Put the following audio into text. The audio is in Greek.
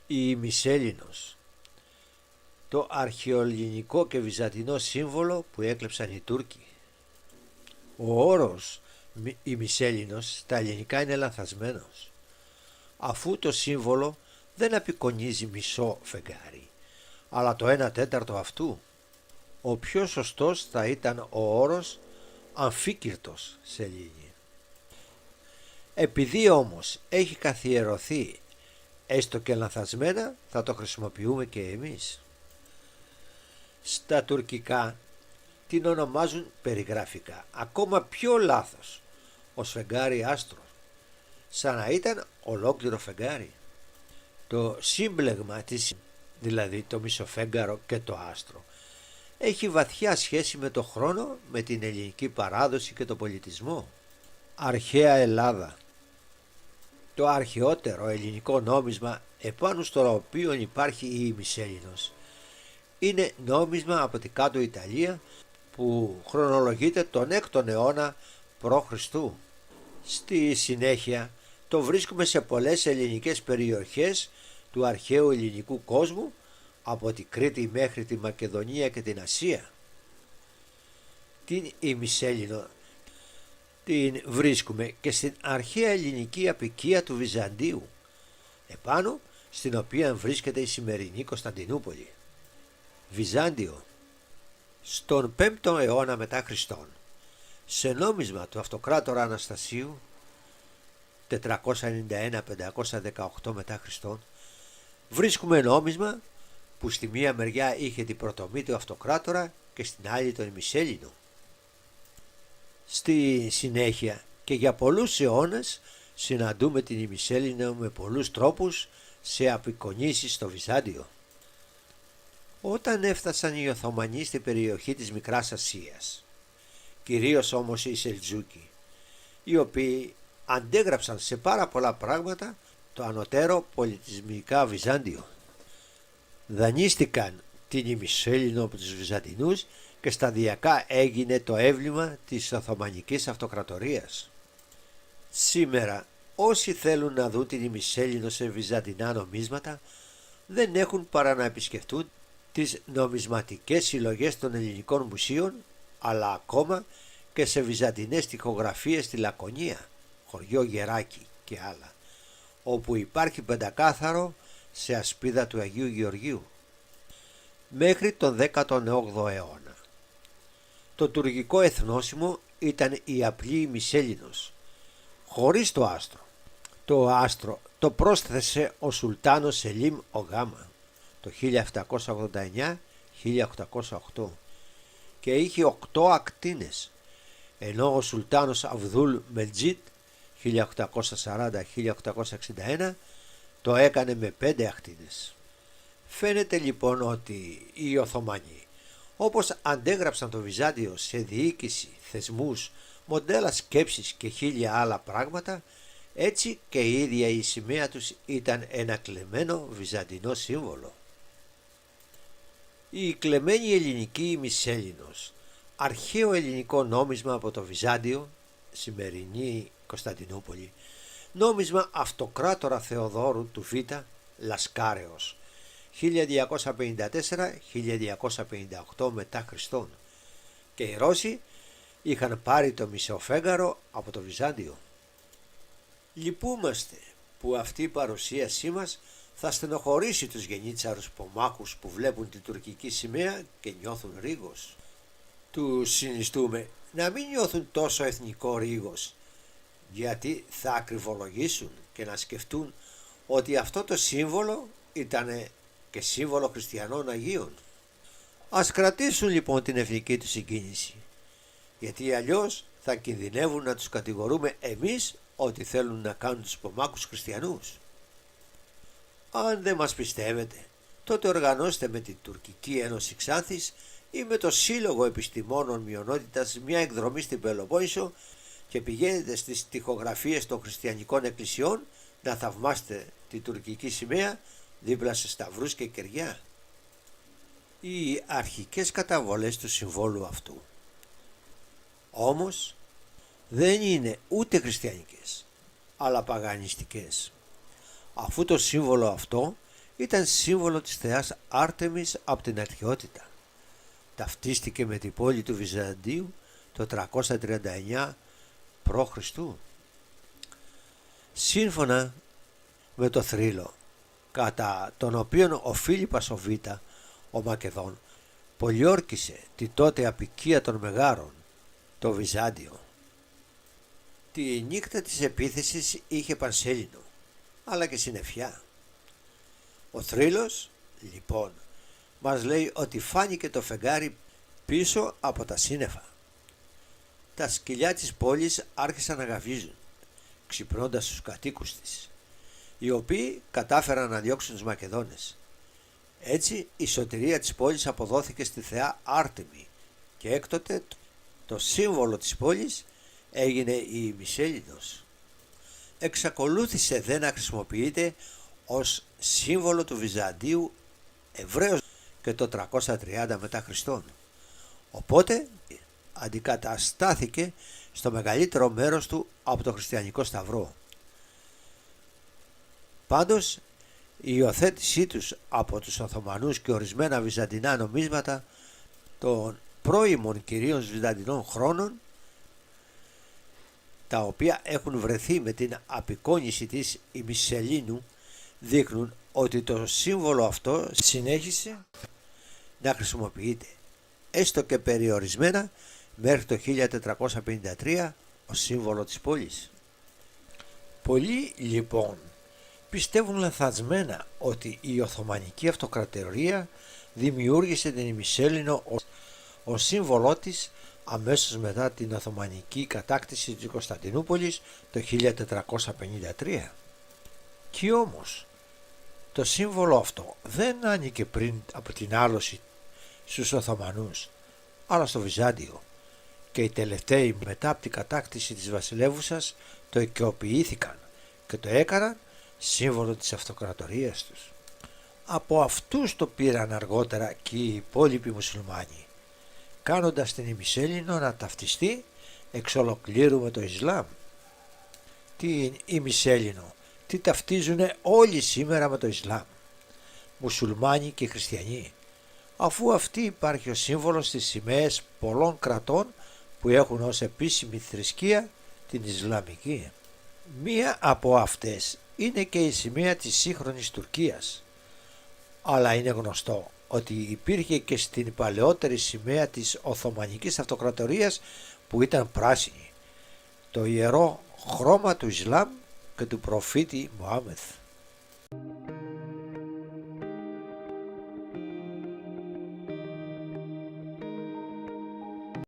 Η ημισέλινος, το αρχαιοελληνικό και βυζαντινό σύμβολο που έκλεψαν οι Τούρκοι. Ο όρος ημισέλινος στα ελληνικά είναι λανθασμένος, αφού το σύμβολο δεν απεικονίζει μισό φεγγάρι, αλλά το 1/4 αυτού. Ο πιο σωστός θα ήταν ο όρος αμφίκυρτος σελήνη. Επειδή όμως έχει καθιερωθεί έστω και λανθασμένα, θα το χρησιμοποιούμε και εμείς. Στα τουρκικά την ονομάζουν περιγραφικά ακόμα πιο λάθος ως φεγγάρι άστρο, σαν να ήταν ολόκληρο φεγγάρι. Το σύμπλεγμα της, δηλαδή το μισοφέγγαρο και το άστρο, έχει βαθιά σχέση με το χρόνο, με την ελληνική παράδοση και τον πολιτισμό. Αρχαία Ελλάδα. Το αρχαιότερο ελληνικό νόμισμα επάνω στο οποίο υπάρχει η ημισέλινος είναι νόμισμα από την κάτω Ιταλία που χρονολογείται τον 6ο αιώνα π.Χ. Στη συνέχεια το βρίσκουμε σε πολλές ελληνικές περιοχές του αρχαίου ελληνικού κόσμου, από την Κρήτη μέχρι τη Μακεδονία και την Ασία. Την ημισέλινο την βρίσκουμε και στην αρχαία ελληνική αποικία του Βυζαντίου, επάνω στην οποία βρίσκεται η σημερινή Κωνσταντινούπολη. Βυζάντιο. Στον 5ο αιώνα μετά Χριστόν, σε νόμισμα του αυτοκράτορα Αναστασίου 491-518 μετά Χριστόν, βρίσκουμε νόμισμα που στη μία μεριά είχε την πρωτομή του αυτοκράτορα και στην άλλη τον ημισέλινο. Στη συνέχεια και για πολλούς αιώνες συναντούμε την ημισέλινο με πολλούς τρόπους σε απεικονίσεις στο Βυζάντιο. Όταν έφτασαν οι Οθωμανοί στην περιοχή της Μικράς Ασίας, κυρίως όμως οι Σελτζούκοι, οι οποίοι αντέγραψαν σε πάρα πολλά πράγματα το ανωτέρω πολιτισμικά Βυζάντιο, δανείστηκαν την ημισέλινο από τους Βυζαντινούς και σταδιακά έγινε το αίβλημα της Οθωμανικής Αυτοκρατορίας. Σήμερα όσοι θέλουν να δουν την ημισέλινο σε βυζαντινά νομίσματα δεν έχουν παρά να επισκεφτούν τις νομισματικές συλλογές των ελληνικών μουσείων, αλλά ακόμα και σε βυζαντινές τοιχογραφίες στη Λακωνία, χωριό Γεράκι και άλλα, όπου υπάρχει πεντακάθαρο σε ασπίδα του Αγίου Γεωργίου. Μέχρι τον 18ο αιώνα το τουρκικό εθνόσημο ήταν η απλή ημισέλινος, χωρίς το άστρο. Το άστρο το πρόσθεσε ο Σουλτάνος Σελίμ ο Γάμα το 1789-1808 και είχε 8 ακτίνες, ενώ ο Σουλτάνος Αβδούλ Μελτζίτ 1840-1861 το έκανε με 5 ακτίνες. Φαίνεται λοιπόν ότι οι Οθωμανοί, όπως αντέγραψαν το Βυζάντιο σε διοίκηση, θεσμούς, μοντέλα σκέψης και 1000 άλλα πράγματα, έτσι και η ίδια η σημαία τους ήταν ένα κλεμμένο βυζαντινό σύμβολο. Η κλεμμένη ελληνική ημισέλινος, αρχαίο ελληνικό νόμισμα από το Βυζάντιο, σημερινή Κωνσταντινούπολη, νόμισμα αυτοκράτορα Θεοδόρου του Β, Λασκάρεως, 1254-1258 μετά Χριστόν, και οι Ρώσοι είχαν πάρει το μισοφέγγαρο από το Βυζάντιο. Λυπούμαστε που αυτή η παρουσίασή μας θα στενοχωρήσει τους γενίτσαρους πομάκους που βλέπουν την τουρκική σημαία και νιώθουν ρίγος. Τους συνιστούμε να μην νιώθουν τόσο εθνικό ρίγος, γιατί θα ακριβολογήσουν και να σκεφτούν ότι αυτό το σύμβολο ήταν και σύμβολο χριστιανών Αγίων. Ας κρατήσουν λοιπόν την εθνική του συγκίνηση, γιατί αλλιώς θα κινδυνεύουν να τους κατηγορούμε εμείς ότι θέλουν να κάνουν τους πομάκους χριστιανούς. Αν δεν μας πιστεύετε, τότε οργανώστε με την Τουρκική Ένωση Ξάνθης ή με το Σύλλογο Επιστημόνων Μειονότητας μια εκδρομή στην Πελοπόννησο και πηγαίνετε στις τοιχογραφίες των χριστιανικών εκκλησιών να θαυμάσετε την τουρκική σημαία δίπλα σε σταυρούς και κεριά. Οι αρχικές καταβολές του συμβόλου αυτού όμως δεν είναι ούτε χριστιανικές αλλά παγανιστικές, αφού το σύμβολο αυτό Ήταν σύμβολο της θεάς Άρτεμις από την αρχαιότητα. Ταυτίστηκε με την πόλη του Βυζαντίου το 339 π.Χ. Σύμφωνα με το θρύλο, κατά τον οποίον ο Φίλιππας ο Β, ο Μακεδόν, πολιόρκησε τη τότε αποικία των Μεγάρων, το Βυζάντιο. Τη νύχτα της επίθεσης είχε πανσέλινο, αλλά και συννεφιά. Ο θρύλος, λοιπόν, μας λέει ότι φάνηκε το φεγγάρι πίσω από τα σύννεφα. Τα σκυλιά της πόλης άρχισαν να γαβίζουν, ξυπνώντας τους κατοίκους της, οι οποίοι κατάφεραν να διώξουν τους Μακεδόνες. Έτσι η σωτηρία της πόλης αποδόθηκε στη θεά Άρτεμη και έκτοτε το σύμβολο της πόλης έγινε η ημισέλινος. Εξακολούθησε δε να χρησιμοποιείται ως σύμβολο του Βυζαντίου ευρέως και το 330 μετά Χριστόν. Οπότε αντικαταστάθηκε στο μεγαλύτερο μέρος του από το χριστιανικό σταυρό. Πάντως η υιοθέτησή τους από τους Οθωμανούς και ορισμένα βυζαντινά νομίσματα των πρώιμων κυρίως βυζαντινών χρόνων, τα οποία έχουν βρεθεί με την απεικόνιση της ημισελίνου, δείχνουν ότι το σύμβολο αυτό συνέχισε να χρησιμοποιείται, έστω και περιορισμένα, μέχρι το 1453 ως σύμβολο της πόλης. Πολλοί λοιπόν πιστεύουν λανθασμένα ότι η Οθωμανική Αυτοκρατορία δημιούργησε την ημισέλινο ως σύμβολό της αμέσως μετά την Οθωμανική κατάκτηση της Κωνσταντινούπολης το 1453. Κι όμως το σύμβολο αυτό δεν άνοικε πριν από την άλωση στους Οθωμανούς, αλλά στο Βυζάντιο, και οι τελευταίοι μετά από την κατάκτηση της βασιλεύουσας το οικειοποιήθηκαν και το έκαναν σύμβολο της αυτοκρατορίας τους. Από αυτούς το πήραν αργότερα και οι υπόλοιποι μουσουλμάνοι, κάνοντας την ημισέλινο να ταυτιστεί εξ ολοκλήρου με το Ισλάμ. Την ημισέλινο τι ταυτίζουν όλοι σήμερα με το Ισλάμ, μουσουλμάνοι και χριστιανοί, αφού αυτή υπάρχει ως σύμβολο στις σημαίες πολλών κρατών που έχουν ως επίσημη θρησκεία την Ισλαμική. Μία από αυτές είναι και η σημαία της σύγχρονης Τουρκίας, αλλά είναι γνωστό ότι υπήρχε και στην παλαιότερη σημαία της Οθωμανικής Αυτοκρατορίας που ήταν πράσινη, το ιερό χρώμα του Ισλάμ και του προφήτη Μωάμεθ.